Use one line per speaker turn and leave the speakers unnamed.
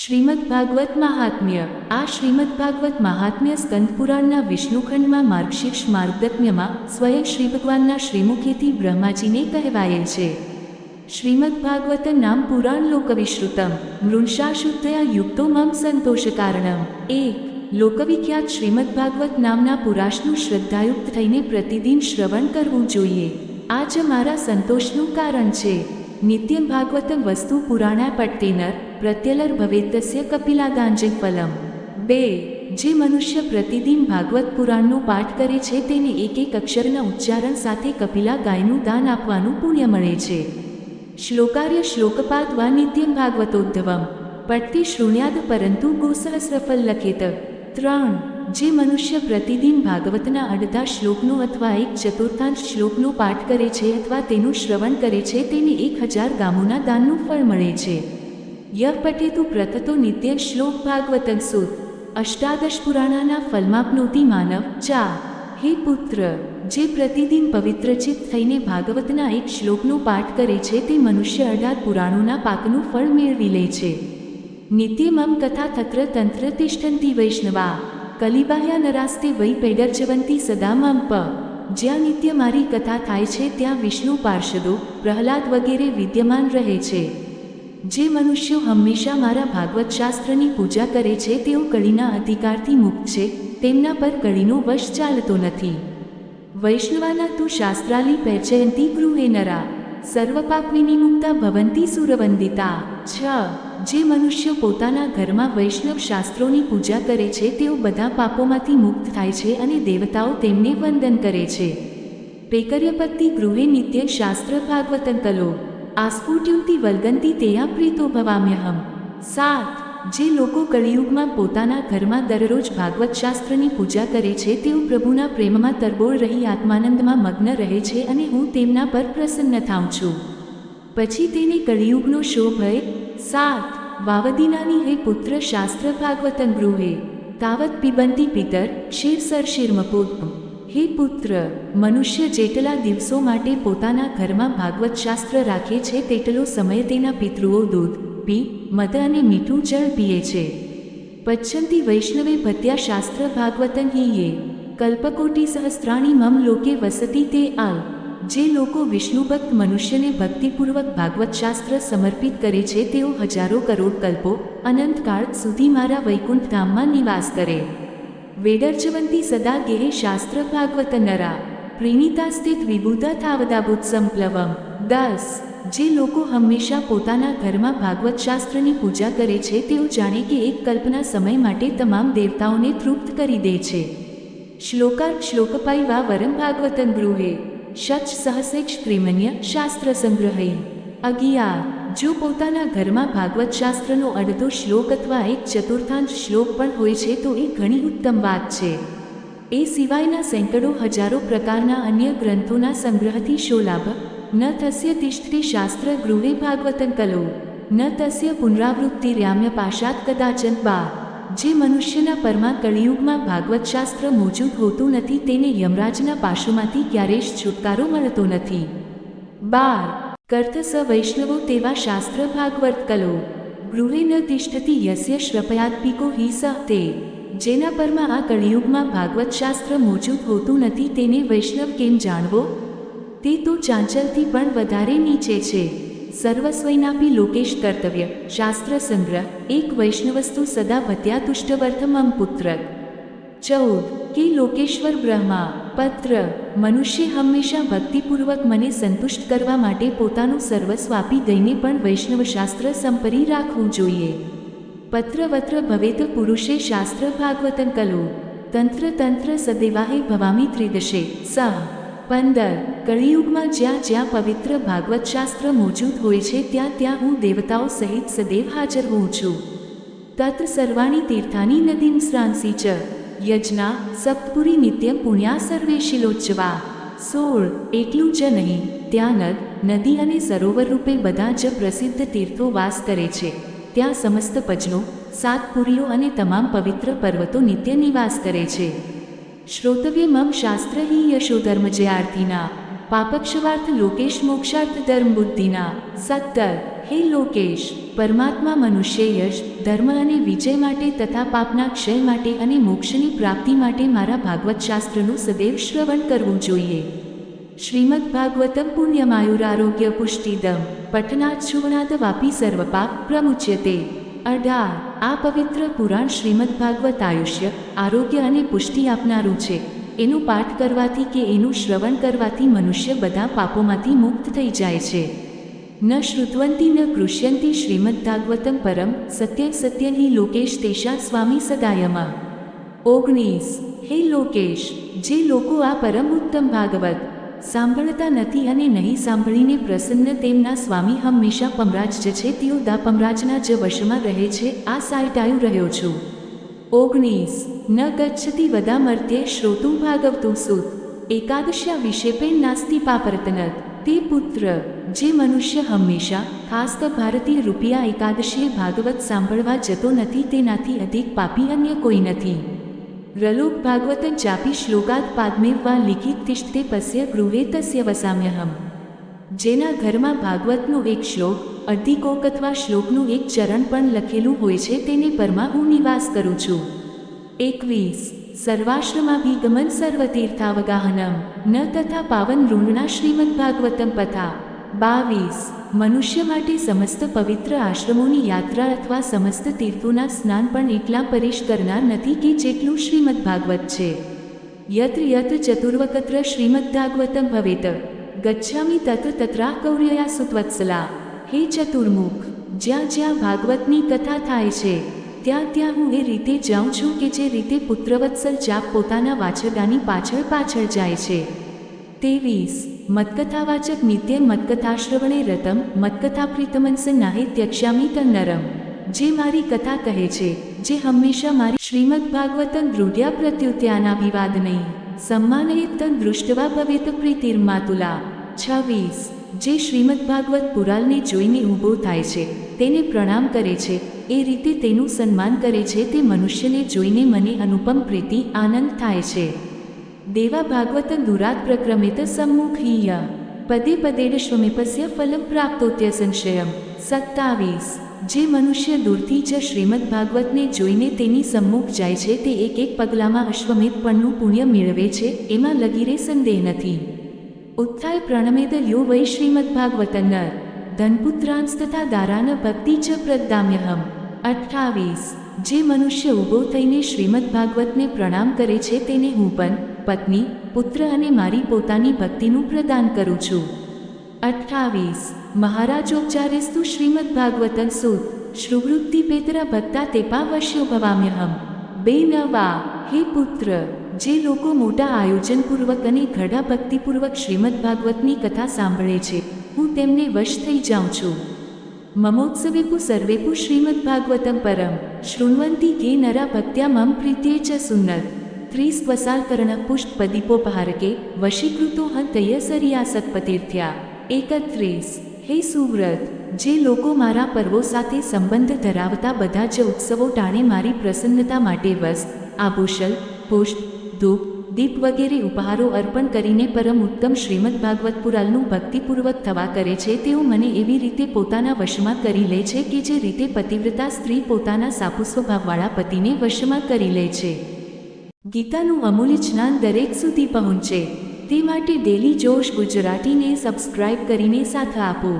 શ્રીમદ્ભાગવત મહાત્મ્ય। આ શ્રીમદ્ભાગવત મહાત્મ્ય સ્કંદપુરાણના વિષ્ણુખંડમાં માર્ગશીર્ષ માર્ગદત્મ્યમાં સ્વયં શ્રી ભગવાનના શ્રીમુખેથી બ્રહ્માજીને કહેવાયેલ છે। શ્રીમદ્ભાગવત નામ પુરાણ લોકવિશ્રુતમ મૃષા શુદ્ધયા યુક્તો મમ સંતોષકારણમ। એક લોકવિખ્યાત શ્રીમદ્ભાગવત નામના પુરાશનું શ્રદ્ધાયુક્ત થઈને પ્રતિદિન શ્રવણ કરવું જોઈએ। આ જ મારા સંતોષનું કારણ છે। નિત્યમ ભાગવતમ વસ્તુ પુરાણા પટ્ટેનર પ્રત્યલર ભવેતસ્ય કપિલાદાંજય ફલમ। બે જે મનુષ્ય પ્રતિદિન ભાગવત પુરાણનો પાઠ કરે છે તેને એક એક અક્ષરના ઉચ્ચારણ સાથે કપિલા ગાયનું દાન આપવાનું પુણ્ય મળે છે। શ્લોકાર્ય શ્લોકપાદ વા નિત્યમ ભાગવતોદ્ધવમ પઠ્ઠે શૃણ્યાદ પરંતુ ગોસહસ્રફલ લખેત। ત્રણ જે મનુષ્ય પ્રતિદિન ભાગવતના અડધા શ્લોકનો અથવા એક ચતુર્થાંશ શ્લોકનો પાઠ કરે છે અથવા તેનું શ્રવણ કરે છે તેને 1000 ગામોના દાનનું ફળ મળે છે। યહ પઠેતુ પ્રતતો નિત્ય શ્લોક ભાગવતં સુત અષ્ટાદશ પુરાણાના ફલમાપનોતિ માનવ। ચાર હે પુત્ર જે પ્રતિદિન પવિત્રચિત્ત થઈને ભાગવતના એક શ્લોકનો પાઠ કરે છે તે મનુષ્ય 18 પુરાણોના પાકનું ફળ મેળવી લે છે। નિત્યમમ કથા તત્ર તંત્ર તિષ્ઠંતિ વૈષ્ણવા કલિબાહ્યા નરાસ્તે વૈ પૈડર્ચવંતી સદા મમ પ। જ્યાં નિત્ય મારી કથા થાય છે ત્યાં વિષ્ણુ પાર્ષદો પ્રહલાદ વગેરે વિદ્યમાન રહે છે। જે મનુષ્યો હંમેશા મારા ભાગવત શાસ્ત્રની પૂજા કરે છે તેઓ કળીના અધિકારથી મુક્ત છે, તેમના પર કળીનો વશ ચાલતો નથી। વૈષ્ણવાના તુ શાસ્ત્રાલી પૈચયંતી ગૃહે નરા સર્વપાપ વિનિમુક્તા ભવંતી સુરવંદિતા। છ જે મનુષ્યો પોતાના ઘરમાં વૈષ્ણવ શાસ્ત્રોની પૂજા કરે છે તેઓ બધા પાપોમાંથી મુક્ત થાય છે અને દેવતાઓ તેમને વંદન કરે છે। પૈકર્યપત્તિ ગૃહે નિત્ય શાસ્ત્ર ભાગવતં કલો આસ્ફુટ્યુંતિ વલ્ગંતી તેયા પ્રીતો ભવામ્યહમ। સાત જે લોકો કળિયુગમાં પોતાના ઘરમાં દરરોજ ભાગવત શાસ્ત્રની પૂજા કરે છે તેઓ પ્રભુના પ્રેમમાં તરબોળ રહી આત્માનંદમાં મગ્ન રહે છે અને હું તેમના પર પ્રસન્ન થાઉં છું। પછી તેને કળિયુગનો શો ભય। સાત વાવદીનાની હે પુત્ર શાસ્ત્ર ભાગવતં ગૃહે તાવત પિબંતી પિતર ક્ષીરસર શિરમપોદ્મ। હે પુત્ર મનુષ્ય જેટલા દિવસો માટે પોતાના ઘરમાં ભાગવત શાસ્ત્ર રાખે છે તેટલો સમય તેના પિતૃઓ દૂધ પી મદ અને મીઠું જળ પીએ છે। પચ્છંતી વૈષ્ણવે ભત્યા શાસ્ત્ર ભાગવતં હિ યે કલ્પકોટી સહસ્ત્રાણી મમ લોકે વસતી તે આલ। જે લોકો વિષ્ણુભક્ત મનુષ્યને ભક્તિપૂર્વક ભાગવત શાસ્ત્ર સમર્પિત કરે છે તેઓ હજારો કરોડ કલ્પો અનંતકાળ સુધી મારા વૈકુંઠ ધામમાં નિવાસ કરે। વેડર્ચવંતી સદા ગેહે શાસ્ત્ર ભાગવત નરા પ્રીણિતાસ્થિત વિબુધા થાવદાભૂત સંપ્લવમ। 10 જે લોકો હંમેશા પોતાના ઘરમાં ભાગવત શાસ્ત્રની પૂજા કરે છે તેઓ જાણે કે એક કલ્પના સમય માટે તમામ દેવતાઓને તૃપ્ત કરી દે છે। શ્લોકાર્ક શ્લોકપાઈ વા વરમ ભાગવતં ગૃહે શચ સહસેક્ષ ક્રિમન્ય શાસ્ત્ર સંગ્રહૈ। 11 જો પોતાના ઘરમાં ભાગવત શાસ્ત્રનો અડધો શ્લોક અથવા એક ચતુર્થાંશ શ્લોક પણ હોય છે તો એ ઘણી ઉત્તમ વાત છે। એ સિવાયના સેંકડો હજારો પ્રકારના અન્ય ગ્રંથોના સંગ્રહથી શો લાભ। ન તસ્ય તિષ્ઠતિ શાસ્ત્ર ગૃહે ભાગવતં કલો ન તસ્ય પુનરાવૃત્તિર્યામ્ય પાશાત કદાચન। 12 જે મનુષ્યના પરમાં કળિયુગમાં ભાગવત શાસ્ત્ર મોજૂદ હોતું નથી તેને યમરાજના પાશોમાંથી ક્યારેય જ છુટકારો મળતો નથી। 12 કર્ત સ વૈષ્ણવો તેવા શાસ્ત્ર ભાગવત કલો ગૃહે ન તિષ્ઠતિ યસ્ય શ્રપયાત્પિકો હિ સ તે। જેના પરમાં આ કળિયુગમાં ભાગવત શાસ્ત્ર મોજૂદ હોતું નથી તેને વૈષ્ણવ કેમ જાણવો? તે તો ચાંચલથી પણ વધારે નીચે છે। સર્વસ્વૈનાપી લોકેશ કર્તવ્ય શાસ્ત્ર સંગ્રહ એક વૈષ્ણવસ્તુ સદા ભત્યા તુષ્ટવર્થમમ પુત્ર। 14 કે લોકેશ્વર બ્રહ્મા પત્ર મનુષ્ય હંમેશા ભક્તિપૂર્વક મને સંતુષ્ટ કરવા માટે પોતાનું સર્વસ્વ આપી દઈને પણ વૈષ્ણવ શાસ્ત્ર સંપરી રાખવું જોઈએ। પત્રવત્ર ભવેત પુરુષે શાસ્ત્ર ભાગવતં કલો તંત્ર તંત્ર સદેવાહે ભવામી ત્રિદશે। 15 કળિયુગમાં જ્યાં જ્યાં પવિત્ર ભાગવત શાસ્ત્ર મોજૂદ હોય છે ત્યાં ત્યાં હું દેવતાઓ સહિત સદૈવ હાજર હોઉં છું। તત્ર સર્વાણી તીર્થાની નદીમ સ્રાંસી ચ યજ્ઞા સપ્તપુરી નિત્યમ પુણ્યા સર્વે શિલોચ્ચવા। 16 એટલું જ નહીં ત્યાં નદી અને સરોવર રૂપે બધા જ પ્રસિદ્ધ તીર્થો વાસ કરે છે, ત્યાં સમસ્ત પજનો 7 પુરીઓ અને તમામ પવિત્ર પર્વતો નિત્ય નિવાસ કરે છે। શ્રોતવ્ય મમ શાસ્ત્ર હિ યશોધર્મજયાર્થિના પાપક્ષવાર્થ લોકેશ મોક્ષાર્થ ધર્મ બુદ્ધિના। 17 હે લોકેશ, પરમાત્મા મનુષ્ય યશ, ધર્મ અને વિજય માટે તથા પાપના ક્ષય માટે અને મોક્ષની પ્રાપ્તિ માટે મારા ભાગવત શાસ્ત્રનું સદૈવ શ્રવણ કરવું જોઈએ. શ્રીમદ ભાગવતમ પુણ્યમાયુરારોગ્ય પુષ્ટિદમ પઠનાત શુવનાદ વાપી સર્વપાપ પ્રમુચ્યતે. 18. આ પવિત્ર પુરાણ શ્રીમદ ભાગવત આયુષ્ય, આરોગ્ય અને પુષ્ટિ આપનારું છે. એનું પાઠ કરવાથી કે એનું શ્રવણ કરવાથી મનુષ્ય બધા પાપોમાંથી મુક્ત થઈ જાય છે. ન શ્રુતવંતી ન કૃષ્યંતી શ્રીમદ ભાગવતમ પરમ સત્ય સત્ય હિ લોકેશ તેષા સ્વામી સદાયમાં. 19. હે લોકેશ, જે લોકો આ પરમ ઉત્તમ ભાગવત સાંભળતા નથી અને નહીં સાંભળીને પ્રસન્ન તેમના સ્વામી હંમેશા પમરાજ જ છે તેઓ દા પમરાજના જ વશમાં રહે છે. આ સાઈટાયું રહ્યો છું. 19. ન ગચ્છતિ વદા મર્ત્યે શ્રોતું ભાગવતું સુત એકાદશ્યા વિષેપેન નાસ્તિ પાપરતનત. તે પુત્ર, જે મનુષ્ય હંમેશા ખાસ તો ભારતીય રૂપિયા એકાદશીએ ભાગવત સાંભળવા જતો નથી તેનાથી અધિક પાપી અન્ય કોઈ નથી. રલોક ભાગવત ચાપી શ્લોકાદ પાદમેવ વા લિખિત તિષ્ઠતે પસ્ય ગૃહે તસ્ય વસામ્યહમ. જેના ઘરમાં ભાગવતનો એક શ્લોક, અડધી કોક અથવા શ્લોકનું એક ચરણ પણ લખેલું હોય છે તેને પરમાં હું નિવાસ કરું છું. 21. સર્વાશ્રમાભિગમન સર્વતીર્થાવગાહનમ ન તથા પાવન ઋણના શ્રીમદ ભાગવતમ પથા. 22. મનુષ્ય માટે સમસ્ત પવિત્ર આશ્રમોની યાત્રા અથવા સમસ્ત તીર્થોના સ્નાન પણ એટલા પરેશ કરનાર નથી કે જેટલું શ્રીમદ ભાગવત છે. યત્ર યત્ર ચતુર્વકત્ર શ્રીમદ ભાગવતમ ભવેત ગચ્છામિ તત્ર તત્રા કૌર્યયા સુતવત્સલા. હે ચતુર્મુખ, જ્યાં જ્યાં ભાગવતની કથા થાય છે ત્યાં ત્યાં હું એ રીતે જાઉં છું કે જે રીતે પુત્રવત્સલ જાપ પોતાના વાછરડાની પાછળ પાછળ જાય છે. 23. મત્કથાવાચક નિત્ય મત્કથાશ્રવણે રતમ મત્કથા પ્રીતમંસ નાહે ત્યક્ષ્યામિ તન્નરમ. જે મારી કથા કહે છે, જે હંમેશા મારી શ્રીમદ ભાગવતં દૃઢ્યા પ્રત્યુત્યાનાભિવાદનૈ સમ્માનયેત તન દૃષ્ટવા ભવેત પ્રીતિર્માતુલા. 26. જે શ્રીમદ ભાગવત પુરાણને જોઈને ઊભો થાય છે, તેને પ્રણામ કરે છે, એ રીતે તેનું સન્માન કરે છે તે મનુષ્યને જોઈને મને અનુપમ પ્રીતિ આનંદ થાય છે. દેવા ભાગવત દુરાત પ્રક્રમેત સમ્મુખીય પદે પદેડશ્વમેપસ્ય ફલમ પ્રાપ્તોત્ય સંશયમ. 27. જે મનુષ્ય દૂરથી જ શ્રીમદ ભાગવતને જોઈને તેની સમ્મુખ જાય છે તે એક એક પગલામાં અશ્વમેધ પણનું પુણ્ય મેળવે છે, એમાં લગીરે સંદેહ નથી. ઉત્થાય પ્રણમેદ યો વૈ શ્રીમદ ભાગવતન્નર ધનપુત્રાંસ તથા દારાન ભક્તિ ચ પ્રદામ્યહમ. 28. જે મનુષ્ય ઊભો થઈને શ્રીમદ ભાગવતને પ્રણામ કરે છે તેને હું પણ પત્ની, પુત્ર અને મારી પોતાની ભક્તિનું પ્રદાન કરું છું. 28. મહારાજોપચારેસ્તુ શ્રીમદ ભાગવતં સુત શ્રુવૃત્તિ પેતરા ભક્તા તેપા વશ્યો ભવામ્યહમ. 2. હે પુત્ર, જે લોકો મોટા આયોજનપૂર્વક અને ઘડા ભક્તિપૂર્વક શ્રીમદ ભાગવતની કથા સાંભળે છે હું તેમને વશ થઈ જાઉં છું. મમોત્સવેપુ સર્વેપુ શ્રીમદ ભાગવતમ પરમ શૃણવંતી કે નરા ભક્ત્યા મમ પ્રીત્યે ચ સુન્નત. 30. વસાલકર્ણ પુષ્પદીપોપહારકે વશીકૃતો હંતય સરિયાસત્પતીર્થ્યા. 31. હે સુવ્રત, જે લોકો મારા પર્વો સાથે સંબંધ ધરાવતા બધા જ ઉત્સવો ટાણે મારી પ્રસન્નતા માટે વસ્ત્ર, આભૂષણ, પુષ્પ, ધૂપ, દીપ વગેરે ઉપહારો અર્પણ કરીને પરમ ઉત્તમ શ્રીમદ ભાગવત પુરાણનું ભક્તિપૂર્વક થવા કરે છે તેઓ મને એવી રીતે પોતાના વશમાં કરી લે છે કે જે રીતે પતિવ્રતા સ્ત્રી પોતાના સાપુ સ્વભાવવાળા પતિને વશમાં કરી લે છે. ગીતાનું અમૂલ્ય જ્ઞાન દરેક સુધી પહોંચે તે માટે ડેલી જોશ ગુજરાતીને સબસ્ક્રાઇબ કરીને સાથ આપો.